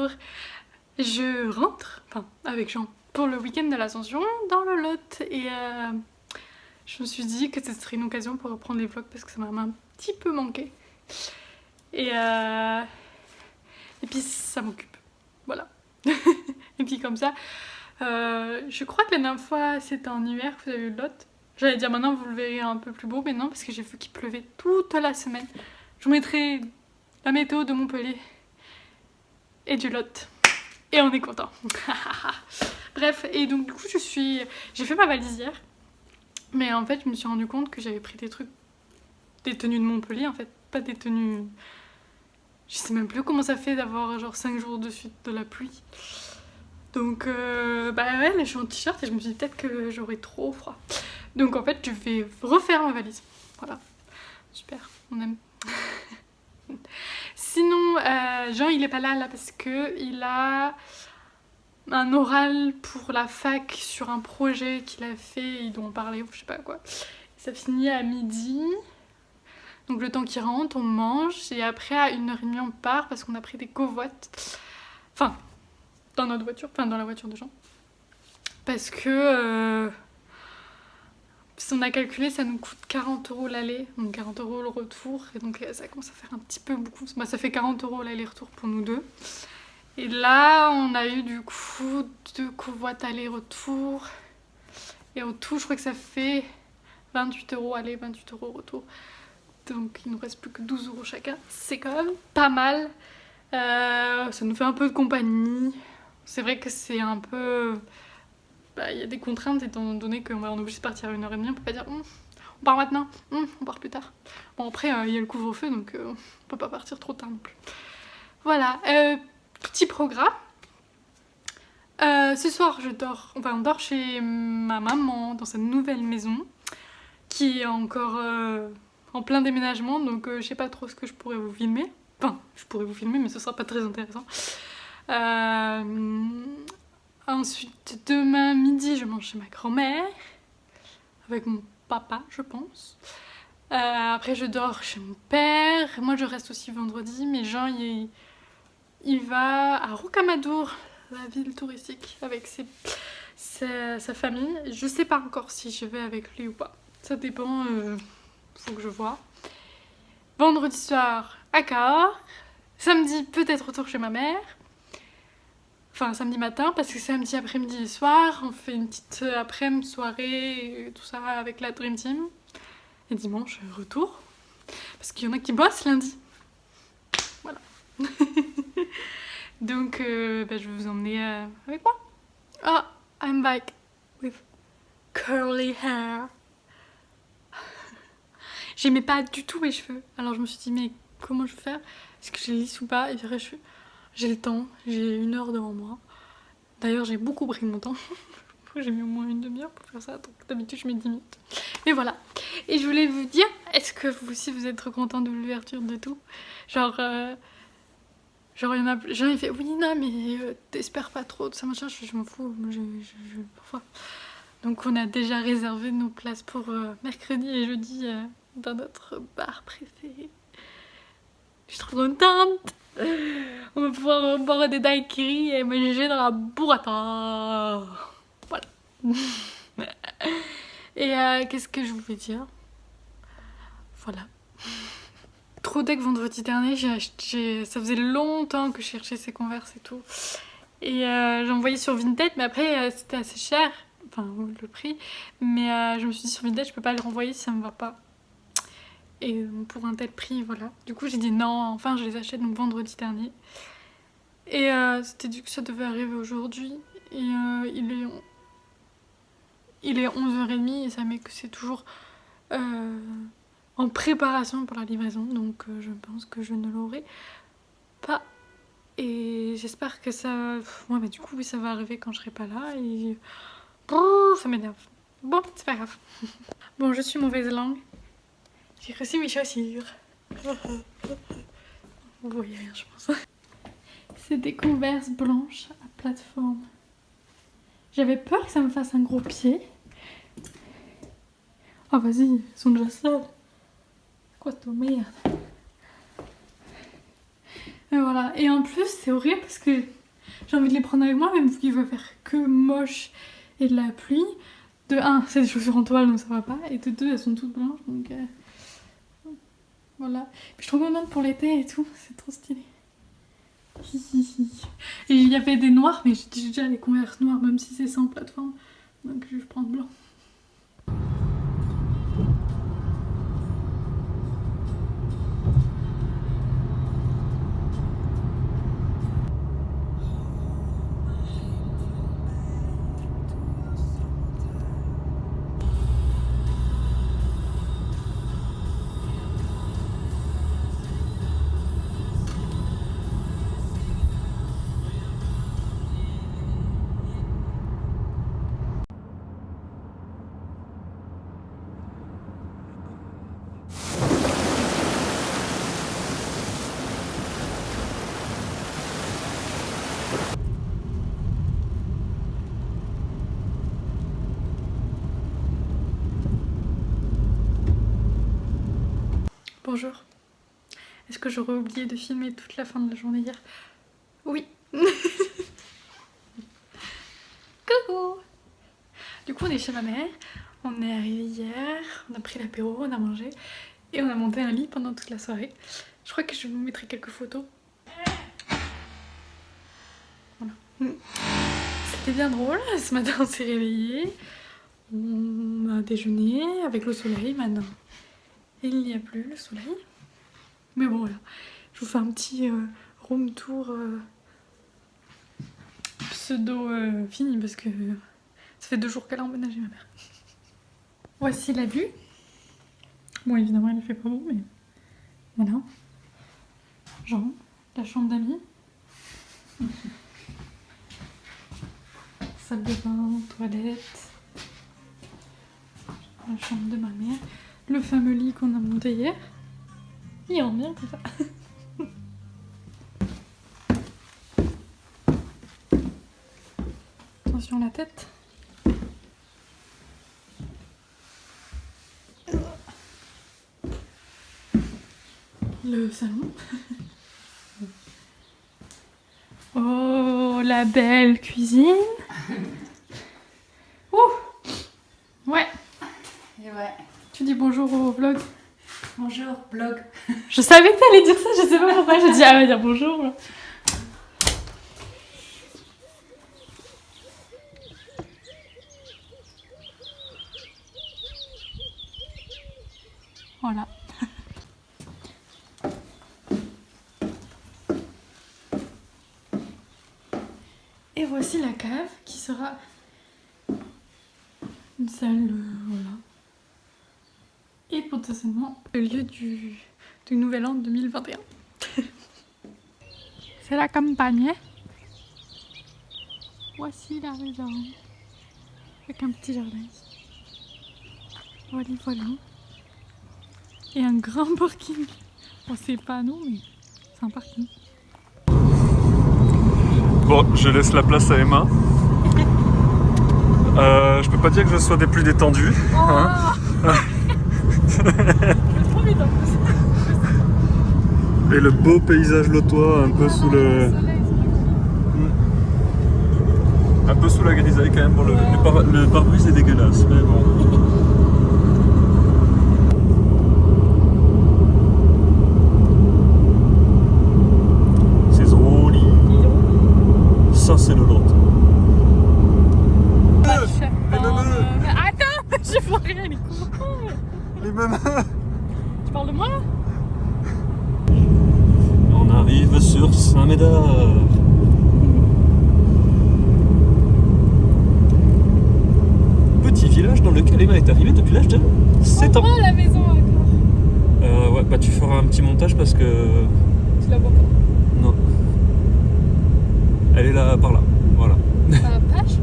bonjour. Je rentre, enfin avec Jean, pour le week-end de l'Ascension dans le Lot et je me suis dit que ce serait une occasion pour reprendre les vlogs parce que ça m'a un petit peu manqué. Et puis ça m'occupe, voilà. Et puis comme ça, je crois que la dernière fois c'était en hiver que vous avez eu le Lot. J'allais dire maintenant vous le verrez un peu plus beau, mais non parce que j'ai vu qu'il pleuvait toute la semaine. Je vous mettrai la météo de Montpellier et du Lot. Et on est content. Bref, et donc du coup j'ai fait ma valise hier. Mais en fait je me suis rendu compte que j'avais pris des trucs, des tenues de Montpellier en fait, pas des tenues... Je sais même plus comment ça fait d'avoir genre 5 jours de suite de la pluie. Donc bah ouais, là je suis en t-shirt et je me suis dit peut-être que j'aurais trop froid. Donc en fait je vais refaire ma valise. Voilà. Super, on aime. Sinon, Jean il est pas là parce que il a un oral pour la fac sur un projet qu'il a fait, ils doivent en parler ou je sais pas quoi. Ça finit à midi. Donc le temps qu'il rentre, on mange et après à 1h30 on part parce qu'on a pris des covoites. Enfin, dans notre voiture, enfin dans la voiture de Jean. Parce que si on a calculé, ça nous coûte 40 € l'aller, donc 40 € le retour. Et donc ça commence à faire un petit peu beaucoup. Bah, ça fait 40 € l'aller-retour pour nous deux. Et là, on a eu du coup 2 covoites aller-retour. Et au tout, je crois que ça fait 28 € aller, 28 € retour. Donc il nous reste plus que 12 € chacun. C'est quand même pas mal. Ça nous fait un peu de compagnie. C'est vrai que c'est un peu... Bah, y a des contraintes étant donné qu'on est obligé de partir à 1h30. On peut pas dire on part maintenant, on part plus tard. Bon après il y a le couvre-feu donc on peut pas partir trop tard non plus. Voilà, petit programme. Ce soir on dort chez ma maman dans sa nouvelle maison qui est encore en plein déménagement, donc je sais pas trop ce que je pourrais vous filmer. Enfin, je pourrais vous filmer mais ce sera pas très intéressant. Ensuite, demain midi, je mange chez ma grand-mère avec mon papa, je pense. Après, je dors chez mon père. Moi, je reste aussi vendredi, mais Jean, il va à Rocamadour, la ville touristique, avec sa famille. Je sais pas encore si je vais avec lui ou pas. Ça dépend, faut que je vois. Vendredi soir, à Cahors. Samedi, peut-être retour chez ma mère. Enfin, samedi matin, parce que samedi après-midi et soir, on fait une petite après-midi, soirée, et tout ça avec la Dream Team. Et dimanche, retour. Parce qu'il y en a qui bossent lundi. Voilà. Donc, je vais vous emmener avec moi. Ah, I'm back with curly hair. J'aimais pas du tout mes cheveux. Alors je me suis dit, mais comment je vais faire? Est-ce que je les lisse ou pas? Et puis après, j'ai le temps, j'ai 1 heure devant moi. D'ailleurs, j'ai beaucoup pris mon temps. J'ai mis au moins une demi-heure pour faire ça, donc d'habitude je mets 10 minutes. Mais voilà. Et je voulais vous dire, est-ce que vous aussi vous êtes trop content de l'ouverture de tout? Genre, il y en a plein, il fait oui, non, mais t'espères pas trop, tout ça machin. Je m'en fous, parfois. Donc on a déjà réservé nos places pour mercredi et jeudi dans notre bar préféré. Je suis trop contente. On va pouvoir boire des daiquiris et manger dans la burrata. Voilà. Et qu'est-ce que je voulais dire? Voilà. Trop deck vendredi dernier, ça faisait longtemps que je cherchais ces Converse et tout. Et j'ai envoyé sur Vinted, mais après c'était assez cher. Enfin, le prix. Mais je me suis dit sur Vinted, je peux pas le renvoyer si ça me va pas. Et pour un tel prix, voilà. Du coup, j'ai dit non, enfin, je les achète donc vendredi dernier. Et c'était dit que ça devait arriver aujourd'hui. Et il est 11h30 et ça met que c'est toujours en préparation pour la livraison. Donc je pense que je ne l'aurai pas. Et j'espère que ça... Ouais, mais du coup, oui, ça va arriver quand je serai pas là. Et ça m'énerve. Bon, c'est pas grave. Bon, je suis mauvaise langue. J'ai reçu mes chaussures. Vous voyez rien, je pense. C'est des Converse blanches à plateforme. J'avais peur que ça me fasse un gros pied. Oh, vas-y, ils sont déjà sales. Quoi, toi, merde. voilà. Et en plus, c'est horrible parce que j'ai envie de les prendre avec moi, même qu'il va faire que moche et de la pluie. De 1, c'est des chaussures en toile donc ça va pas. Et de 2, elles sont toutes blanches donc voilà. Puis je suis trop contente pour l'été et tout, c'est trop stylé. Et il y avait des noirs, mais j'ai déjà les Converse noirs, même si c'est sans plateforme. Donc je vais prendre blanc. Bonjour. Est-ce que j'aurais oublié de filmer toute la fin de la journée hier? Oui. Coucou. Du coup on est chez ma mère, on est arrivé hier, on a pris l'apéro, on a mangé et on a monté un lit pendant toute la soirée. Je crois que je vous mettrai quelques photos. Voilà. C'était bien drôle, ce matin on s'est réveillé, on a déjeuné avec le soleil maintenant. Il n'y a plus le soleil. Mais bon voilà, je vous fais un petit room tour pseudo fini parce que ça fait 2 jours qu'elle a emménagé ma mère. Voici la vue. Bon évidemment il ne fait pas beau mais voilà. Genre la chambre d'amis. Salle de bain, toilette. La chambre de ma mère. Le fameux lit qu'on a monté hier. Il est en bien comme ça. Attention la tête. Le salon. Oh, la belle cuisine. Ouh. Ouais. Et ouais. Tu dis bonjour au vlog. Bonjour, vlog. Je savais que t'allais dire ça, je sais pas pourquoi. J'ai dit, ah, elle va dire bonjour. Là. Voilà. Et voici la cave qui sera une salle, voilà. Et potentiellement le lieu du nouvel an 2021. C'est la campagne. Voici la maison. Avec un petit jardin ici. Voilà, voilà. Et un grand parking. Bon, c'est pas nous, mais c'est un parking. Bon, je laisse la place à Emma. Je peux pas dire que je sois des plus détendus. Oh Hein. trop vite en plus. Et le beau paysage lotois, un peu sous le... Un peu sous la grisaille quand même. Bon, le pare-brise est dégueulasse, mais bon. C'est joli. Ça, c'est le lot. Attends, je vois rien, les coups. Les mêmes. Tu parles de moi là? On arrive sur Saint-Médard. Petit village dans lequel Emma est arrivée depuis l'âge de 7 ans. On voit la maison encore. Ouais, bah tu feras un petit montage parce que... Tu la vois pas? Non. Elle est là, par là. Voilà. Ça va pas changer.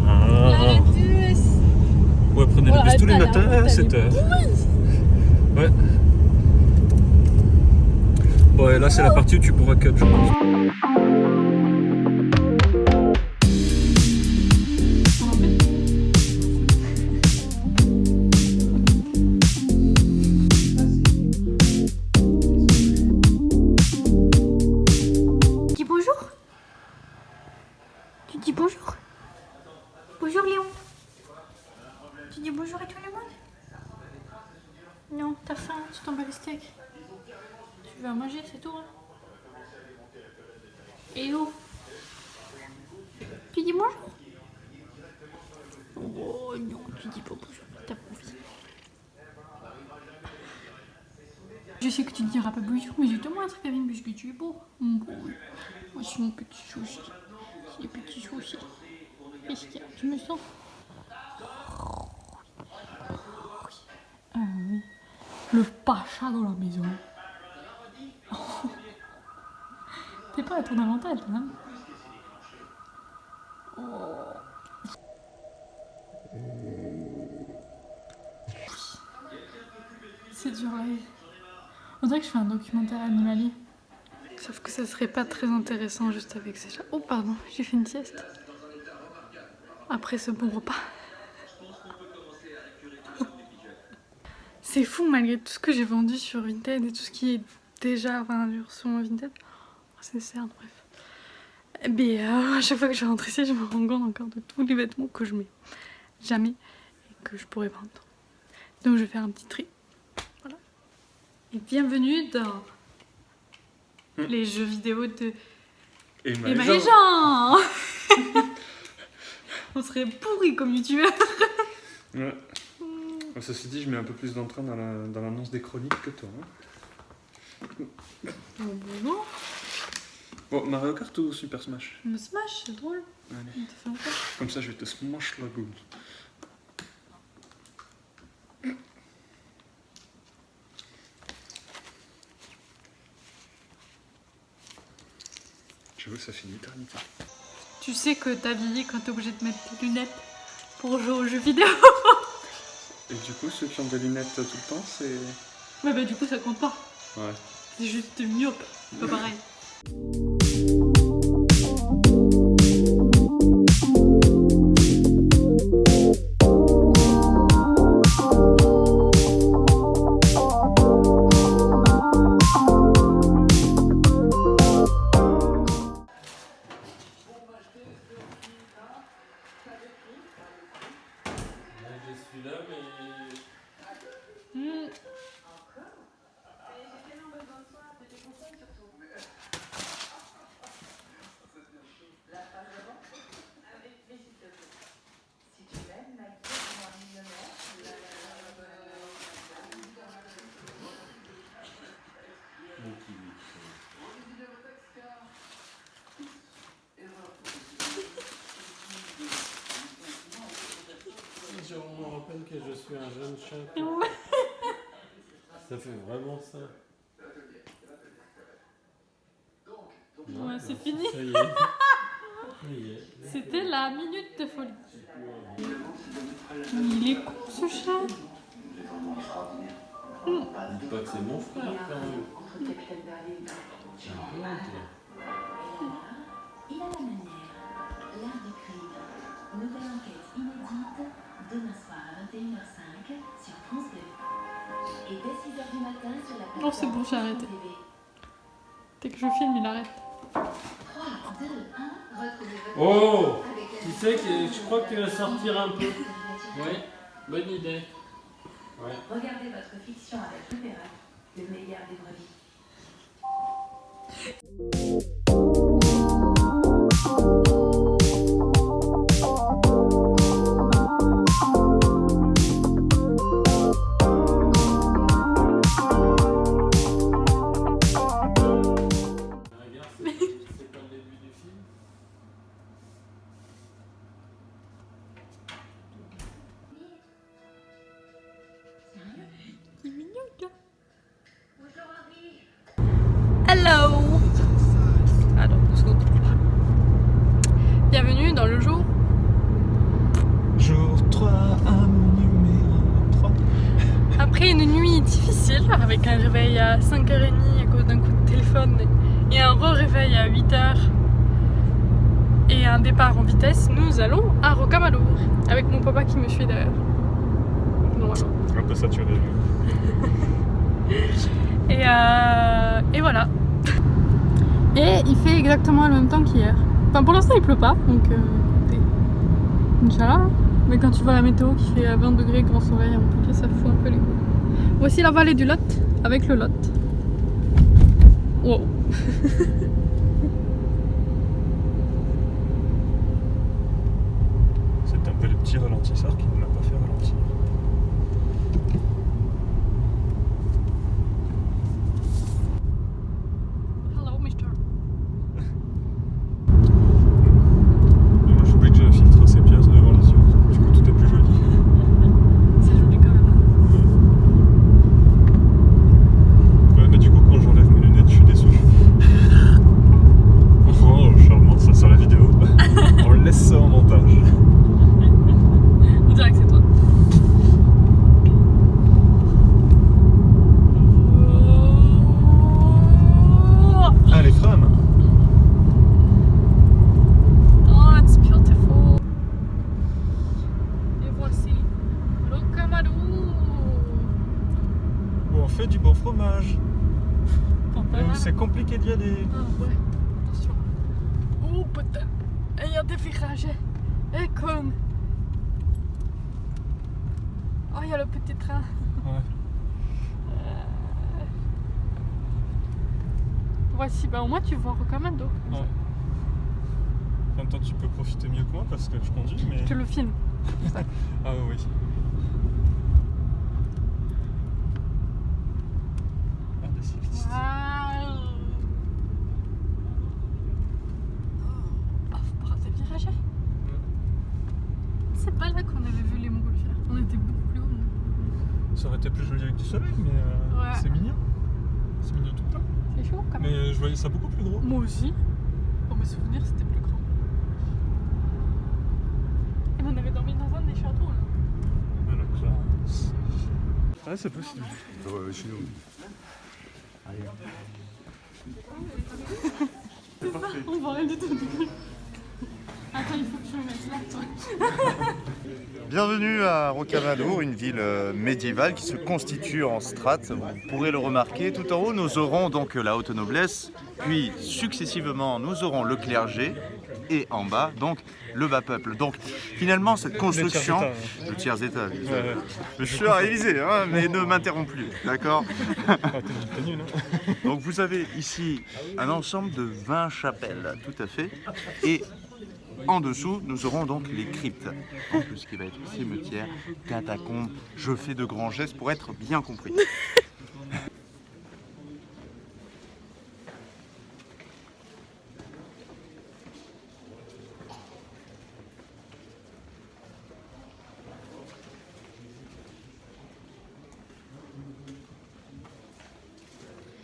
Ah. Ouais, prenez le bus tous les matins à 7h. Ouais. Bon, et là c'est la partie où tu pourras cut, je pense. Hello. Tu dis bonjour? Oh non, tu dis pas bonjour, t'as pas envie. Je sais que tu ne diras pas bonjour, mais je te montre Kevin parce que tu es beau. Moi je suis mon petit souci. C'est des petits soucis. Qu'est-ce qu'il y a? Tu me sens? Ah oui. Le pacha dans la maison. T'es pas à ton avantage, hein? Oh. C'est dur là. On dirait que je fais un documentaire animalier. Sauf que ça serait pas très intéressant juste avec ces chats. Oh pardon, j'ai fait une sieste. Après ce bon repas. C'est fou malgré tout ce que j'ai vendu sur Vinted et tout ce qui est déjà vendu sur Vinted. C'est certes, bref. Mais à chaque fois que je rentre ici, je me rends compte encore de tous les vêtements que je mets jamais et que je pourrais vendre. Donc je vais faire un petit tri. Voilà. Et bienvenue dans les jeux vidéo de Emma et Jean. On serait pourris comme youtubeur. Ouais. Ceci dit, je mets un peu plus d'entrain dans l'annonce des chroniques que toi. Hein. Bon. Bon, Mario Kart ou Super Smash? Me Smash, c'est drôle. Allez. Comme ça, je vais te smash la gueule. J'avoue, ça fait une éternité. Tu sais que t'as vieilli quand t'es obligé de mettre tes lunettes pour jouer aux jeux vidéo. Et du coup, ceux qui ont des lunettes tout le temps, c'est... Ouais, bah du coup, ça compte pas. Ouais. C'est juste myope, c'est pas pareil. Je me rappelle que je suis un jeune chat. Ça fait vraiment ça. Ouais, c'est fini. Ça y est. C'était la minute de folie. Il est con ce chat. Dis pas que c'est mon frère quand même. Tiens, toi. Il a la manière, l'art du crime. Nouvelle enquête inédite, demain soir à 21h05 sur France 2. Et dès 6h du matin sur la plateforme. Oh, c'est bon, j'ai arrêté. Dès que je filme, il arrête. 3, 2, 1, retrouvez votre. Oh, tu sais que je crois que tu vas sortir un peu. Oui, bonne idée. Ouais. Regardez votre fiction avec l'opéra, le meilleur des vraies vies. Hello. Alors, 2 secondes. Bienvenue dans le jour. Jour 3, un numéro 3. Après une nuit difficile, avec un réveil à 5h30 à cause d'un coup de téléphone et un re-réveil à 8h et un départ en vitesse, nous allons à Rocamadour avec mon papa qui me suit derrière. Voilà. Un peu saturé. Et voilà. Et il fait exactement le même temps qu'hier. Enfin, pour l'instant, il pleut pas, donc écoutez, Inch'Allah. Mais quand tu vois la météo qui fait 20 degrés, grand soleil, en tout cas, ça fout un peu les couilles. Voici la vallée du Lot avec le Lot. Wow. Ah ouais, attention. Oh putain, il y a des virages. Eh con. Oh, il y a le petit train. Ouais. Voici, bah au moins tu vois Rocamadour. Ouais. En même temps, tu peux profiter mieux que moi parce que je conduis, mais. Je te le filme. Ah oui. Ah, des cyclistes. Waouh. Oh, faut pas rater le virage. C'est pas là qu'on avait vu les montgolfières. On était beaucoup plus haut. nous. Ça aurait été plus joli avec du soleil, mais Ouais. c'est mignon. C'est mignon tout le temps. C'est chaud quand même. Mais je voyais ça beaucoup plus gros. Moi aussi. Dans mes souvenirs, c'était plus grand. Et on avait dormi dans un des châteaux là. Ah, la classe. Ouais, c'est possible. Chez nous. C'est parfait. On voit rien du tout. Attends, il faut que je me mette là, toi. Bienvenue à Rocamadour, une ville médiévale qui se constitue en strates. Vous pourrez le remarquer. Tout en haut, nous aurons donc la haute noblesse, puis successivement, nous aurons le clergé, et en bas, donc, le bas peuple. Donc, finalement, cette construction, le tiers état, Ouais. je suis à Élysée, hein, mais ne m'interromps plus, d'accord? Ah, t'es nul, hein. Donc, vous avez ici un ensemble de 20 chapelles, tout à fait, et en dessous, nous aurons donc les cryptes, en plus qui va être cimetière, catacombes. Je fais de grands gestes pour être bien compris.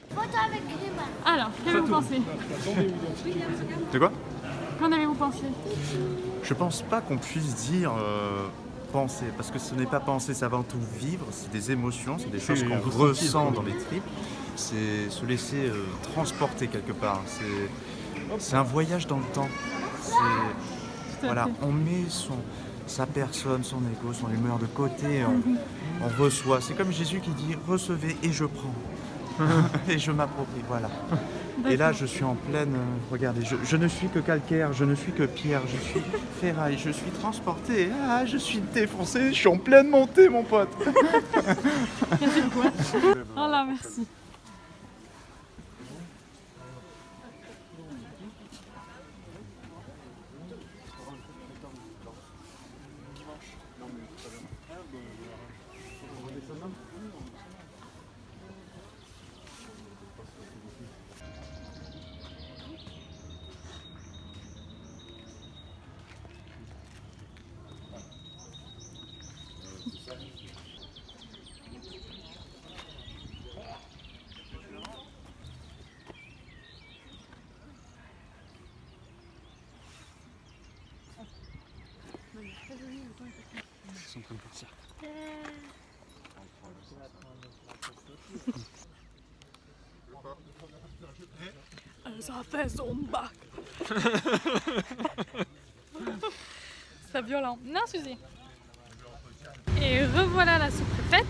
Photo avec Griezmann. Alors, qu'avez-vous pensé? De quoi? Qu'en avez-vous pensé? Je pense pas qu'on puisse dire penser, parce que ce n'est pas penser, c'est avant tout vivre, c'est des émotions, c'est des choses qu'on ressent dans les tripes, c'est se laisser transporter quelque part, c'est un voyage dans le temps. Voilà, on met sa personne, son ego, son humeur de côté, on reçoit. C'est comme Jésus qui dit recevez et je prends. Et je m'approprie, voilà. Et là, je suis en pleine. Regardez, je ne suis que calcaire, je ne suis que pierre, je suis ferraille, je suis transporté. Ah, je suis défoncé, je suis en pleine montée, mon pote. Merci beaucoup. Oh là, merci. Ils sont en train de partir. Ça fait son bac. C'est violent. Non, Suzy. Et revoilà la sous-préfète.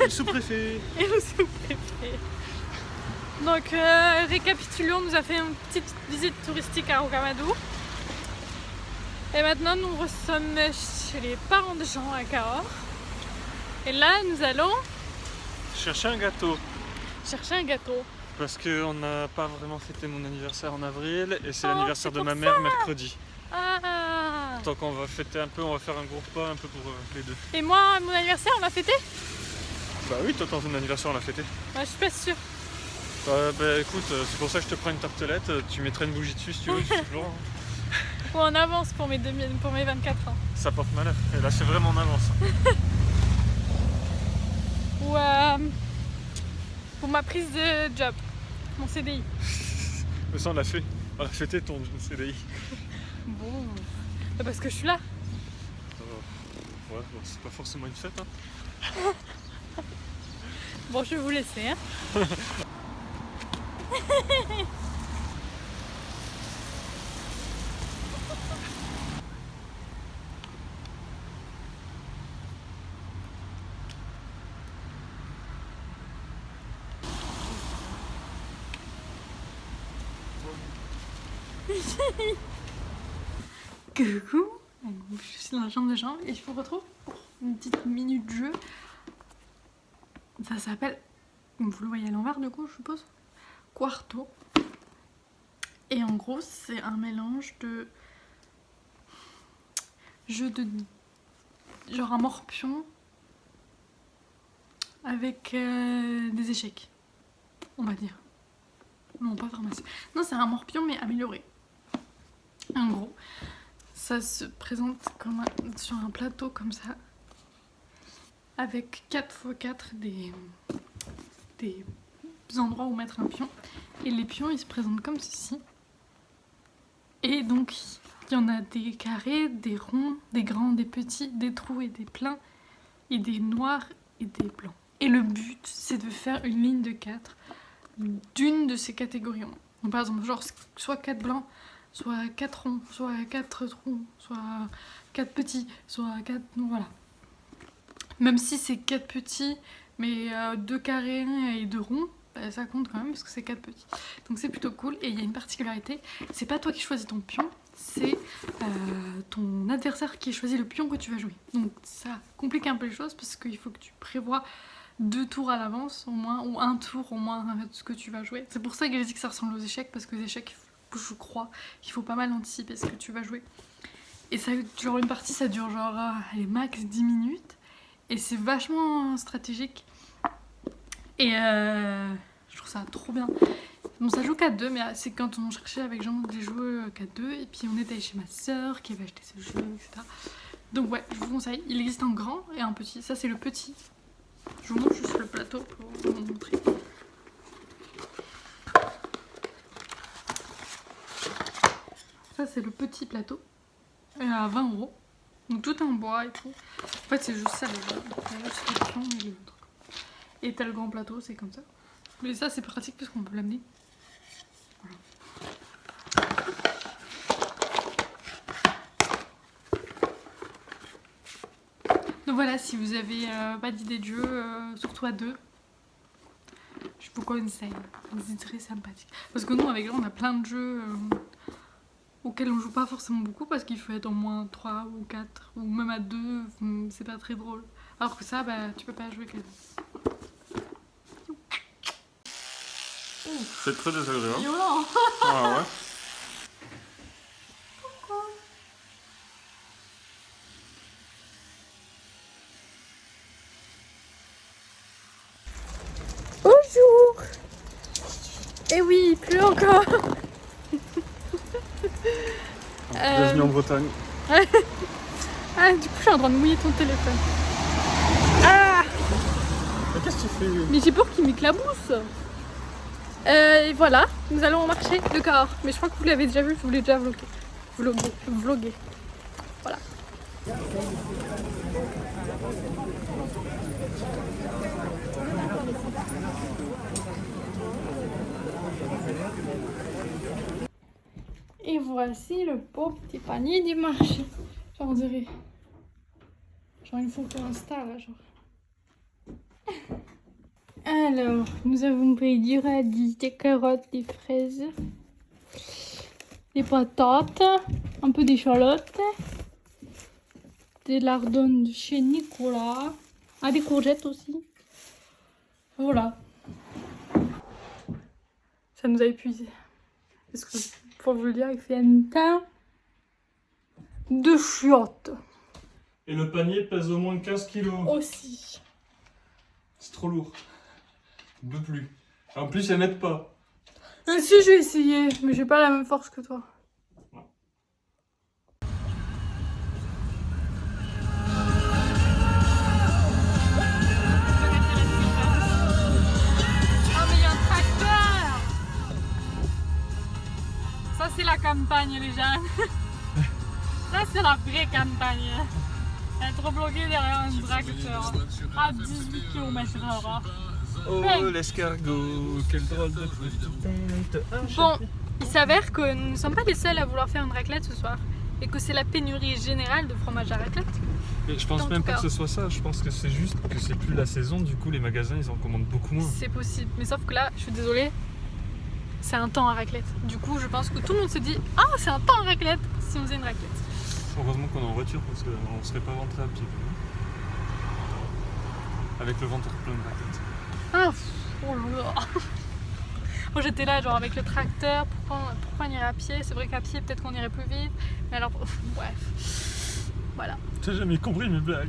Le sous-préfet. Et le sous-préfet. Donc, récapitulons, on nous a fait une petite visite touristique à Rocamadour. Et maintenant, nous sommes chez les parents de Jean à Cahors. Et là, nous allons Chercher un gâteau. chercher un gâteau. Parce qu'on n'a pas vraiment fêté mon anniversaire en avril et c'est Oh, l'anniversaire c'est de pour ma mère mercredi. Ah! Donc on va fêter un peu, on va faire un gros repas un peu pour les deux. Et moi, mon anniversaire, on l'a fêté? Bah oui, toi ton anniversaire on l'a fêté. Ouais, je suis pas sûre. Bah écoute, c'est pour ça que je te prends une tartelette, tu mettrais une bougie dessus si tu veux, toujours. Ou en avance pour mes 24 ans. Ça porte malheur. Et là c'est vraiment en avance. Ou pour ma prise de job, mon CDI. Mais ça on l'a fait. On a fêté ton CDI. Bon, bah parce que je suis là. Ouais, bon, c'est pas forcément une fête. Hein. Bon, je vais vous laisser. Hein. Coucou, je suis dans la chambre de Jean et je vous retrouve pour une petite minute jeu. Ça s'appelle, vous le voyez à l'envers du coup je suppose, Quarto. Et en gros c'est un mélange de jeu de genre un morpion avec des échecs, on va dire. Non, pas pharmacie. Non, c'est un morpion mais amélioré. En gros, ça se présente comme sur un plateau comme ça, avec 4x4 des endroits où mettre un pion. Et les pions, ils se présentent comme ceci. Et donc, il y en a des carrés, des ronds, des grands, des petits, des trous et des pleins, et des noirs et des blancs. Et le but, c'est de faire une ligne de 4 d'une de ces catégories. Donc, par exemple, genre soit 4 blancs, soit 4 ronds, soit 4 trous, soit 4 petits, soit 4... Donc voilà. Même si c'est 4 petits, mais 2 carrés et 2 ronds, bah, ça compte quand même parce que c'est 4 petits. Donc c'est plutôt cool. Et il y a une particularité, c'est pas toi qui choisis ton pion, c'est ton adversaire qui choisit le pion que tu vas jouer. Donc ça complique un peu les choses parce qu'il faut que tu prévois 2 tours à l'avance au moins, ou 1 tour au moins de ce que tu vas jouer. C'est pour ça que j'ai dit que ça ressemble aux échecs, parce que les échecs, je crois qu'il faut pas mal anticiper ce que tu vas jouer. Et ça dure une partie, ça dure genre allez, max 10 minutes. Et c'est vachement stratégique. Et je trouve ça trop bien. Bon, ça joue 4-2, mais c'est quand on cherchait avec Jean des jeux 4-2. Et puis on était allé chez ma soeur qui avait acheté ce jeu, etc. Donc ouais, je vous conseille. Il existe un grand et un petit. Ça c'est le petit. Je vous montre juste le plateau pour vous montrer. Ça c'est le petit plateau. À 20 €. Donc tout en bois et tout. En fait c'est juste ça les jeux. Il y a juste le pion et le truc. Et t'as le grand plateau, c'est comme ça. Mais ça c'est pratique parce qu'on peut l'amener. Voilà. Donc voilà, si vous avez pas d'idée de jeu, surtout à 2, je vous conseille. C'est très sympathique. Parce que nous avec Jean on a plein de jeux auxquels on joue pas forcément beaucoup parce qu'il faut être au moins 3 ou 4 ou même à 2, c'est pas très drôle. Alors que ça, bah tu peux pas jouer que 2. C'est très désagréable. Violent. Ah ouais. Bonjour. Eh oui, il pleut encore. Bienvenue en Bretagne. Ah, du coup, je suis en train de mouiller ton téléphone. Ah, Mais qu'est-ce que tu fais? mais j'ai peur qu'il m'éclabousse. Et voilà, nous allons marcher dehors. Mais je crois que vous l'avez déjà vu, je vous l'ai déjà vlogué. Voilà. Et voici le beau petit panier du marché. Genre on dirait. Genre une photo Insta là, genre. Alors, nous avons pris du radis, des carottes, des fraises, des patates, un peu d'échalotes, des lardons de chez Nicolas, des courgettes aussi. Voilà. Ça nous a épuisé. Parce que, pour vous le dire, il fait un teint de chiottes. Et le panier pèse au moins 15 kilos. Aussi. C'est trop lourd. Je peux plus. En plus, elle n'aide pas. Si, j'ai essayé, mais j'ai pas la même force que toi. Ah, mais il y a un tracteur! Ça, c'est la campagne, les gens. Ça, c'est la vraie campagne. Être bloqué derrière un tracteur à 18 km/h. Oh, Hey. l'escargot, quel drôle de petite tête. Bon, il s'avère que nous ne sommes pas les seuls à vouloir faire une raclette ce soir. Et que c'est la pénurie générale de fromage à raclette. Mais je pense Dans même tout pas cas. que ce soit ça, je pense que c'est juste que c'est plus la saison, du coup les magasins ils en commandent beaucoup moins. C'est possible. Mais sauf que là, je suis désolée, c'est un temps à raclette. Du coup, je pense que tout le monde se dit « Ah, c'est un temps à raclette !» si on faisait une raclette. Heureusement qu'on est en voiture parce qu'on serait pas rentré à pied. Avec le ventre plein de raclettes. Ah, oh là là. Moi j'étais là genre avec le tracteur, pourquoi on irait à pied? C'est vrai qu'à pied peut-être qu'on irait plus vite, mais alors bref, voilà. T'as jamais compris mes blagues.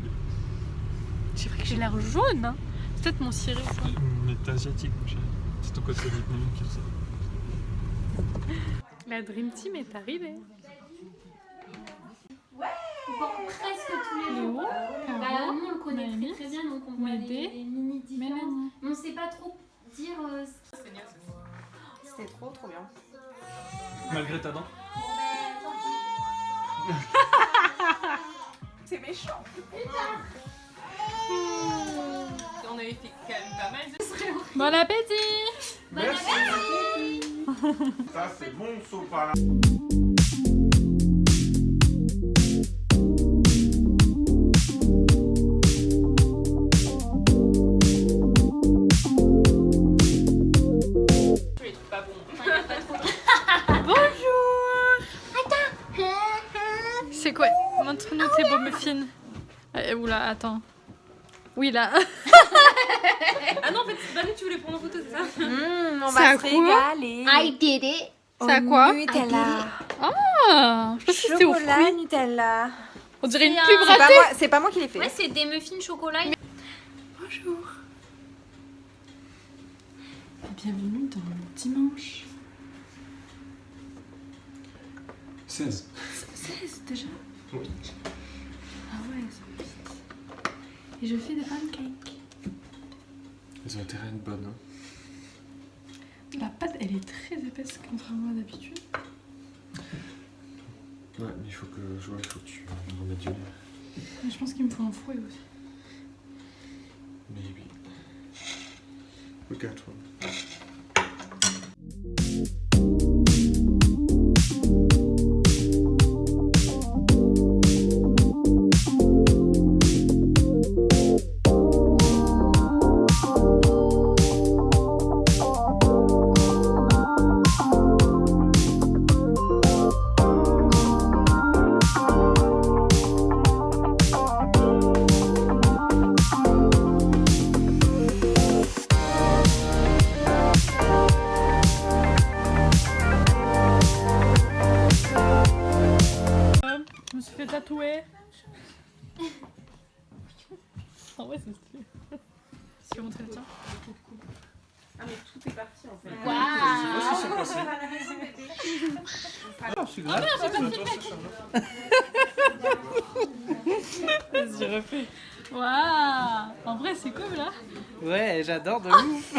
C'est vrai que j'ai l'air jaune, hein. C'est peut-être mon ciré ça. Mais t'es asiatique mon chéri. C'est ton côté vietnamien qui le sait. La Dream Team est arrivée. Bon, presque tous les Léo, jours. Caro, Bah, nous on le connaît Maëlys, très bien, donc on voit Médée, les mini différences. Mélanie. Mais on sait pas trop dire. C'était trop bien. Malgré ta dent. C'est méchant. On avait fait quand même pas mal de... Bon appétit! Merci. Ça c'est bon sopalin. C'est quoi? Montre-nous tes beaux muffins. Oula, attends. Oui là. Ah non, en fait, c'est pas nous que tu voulais prendre en photo, c'est ça? On C'est à va se quoi? régaler. I did it. C'est à quoi? Nutella. Ah, je pense que c'était au Chocolat fruit. Nutella. On dirait une C'est pub un- ratée. C'est pas moi qui l'ai fait. Ouais, c'est des muffins chocolat. Bonjour. Bienvenue dans le dimanche. 16. 16 déjà? Oui. Ah ouais, ça va vite. Et je fais des pancakes. Elles ont intérêt à être bonnes. Hein. La pâte, elle est très épaisse contrairement à d'habitude. Ouais, mais il faut que tu me remettes du lait. Mais je pense qu'il me faut un fouet aussi. Maybe. We got one. Je me suis fait tatouer. En vrai, c'est stylé. Tu veux montrer le tien? Ah, mais tout est parti en fait. Vas-y, refais. Waouh! En vrai, c'est cool là. Ouais, j'adore de ouf.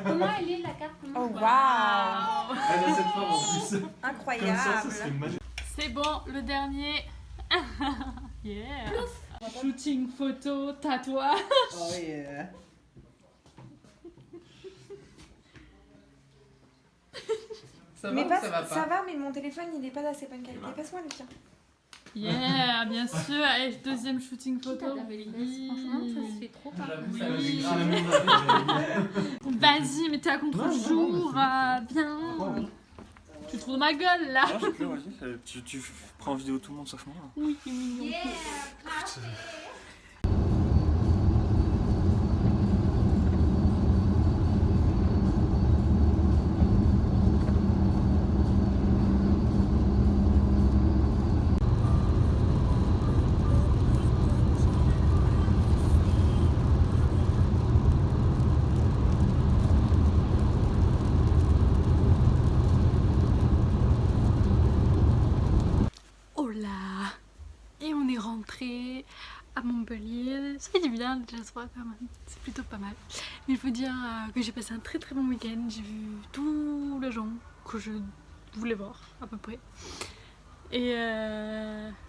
Comment elle est la carte? Oh waouh. Elle a cette forme en plus. Incroyable. magique. C'est bon, le dernier. Yeah! Shooting, photo, tatouage. Oh yeah. Ça va Mais ou pas, ça va pas? ça va, mais mon téléphone il est pas d'assez bonne qualité. Passe-moi le tien. Yeah, bien sûr. Et deuxième shooting photo. Franchement, ça se fait trop pas. J'avoue, ça Oui. va. Vas-y, mais t'es à contre-jour. Viens. Tu te fous de ma gueule là. Non, j'ai vas-y. Tu prends en vidéo tout le monde sauf moi. Oui, c'est mignon. Oh là! Et on est rentré à Montpellier. Ça fait du bien déjà ce soir quand même. C'est plutôt pas mal. Mais il faut dire que j'ai passé un très très bon week-end. J'ai vu tous les gens que je voulais voir à peu près. Et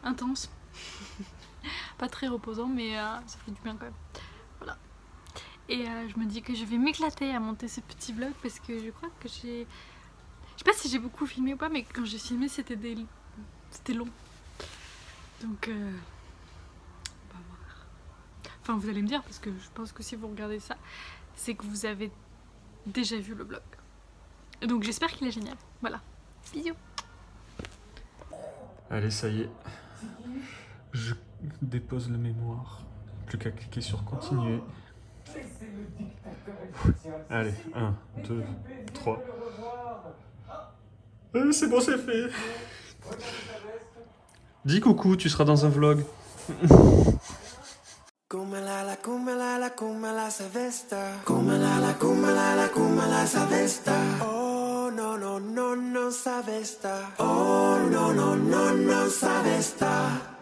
intense. Pas très reposant mais ça fait du bien quand même. Voilà. Et je me dis que je vais m'éclater à monter ce petit vlog parce que je crois que j'ai... Je sais pas si j'ai beaucoup filmé ou pas, mais quand j'ai filmé c'était long. Donc on va voir. Enfin vous allez me dire parce que je pense que si vous regardez ça, c'est que vous avez déjà vu le vlog. Donc j'espère qu'il est génial. Voilà. Bisous. Allez, ça y est. Je dépose le mémoire. Plus qu'à cliquer sur continuer. Allez, 1, 2, 3. C'est bon, c'est fait. Dis coucou, tu seras dans un vlog. Come la savesta. Come la savesta. Oh no no no no savesta. Oh no no no no savesta.